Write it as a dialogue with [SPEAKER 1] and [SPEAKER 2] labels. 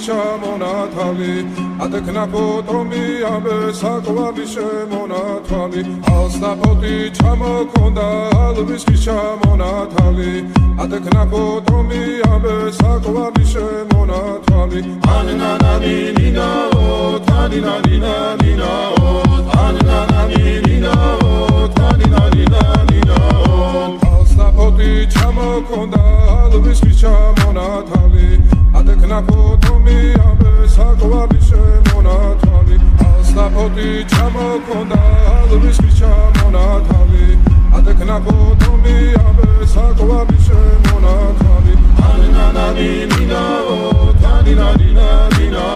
[SPEAKER 1] ჩამონათალი ატექნა ფოტომი ამე საკვარი შემონათვალი ალსნაფოთი ჩამოქონდა ალვის ჩამონათალი ატექნა ფოტომი ამე საკვარი შემონათვალი ანანანინინაო თანინანინანინაო ანანანინინაო თანინანინანინაო ალსნაფოთი ჩამოქონდა ალვის ჩამონათალი ატექნა ფოტომი ამე საკვარი შემონათვალი ალსნაფოთი ჩამოქონდა ალვის ჩამონათალი ატექნა ფოტომი ამე საკვარი შემონათვალი ანანანინინაო თანინანინანინაო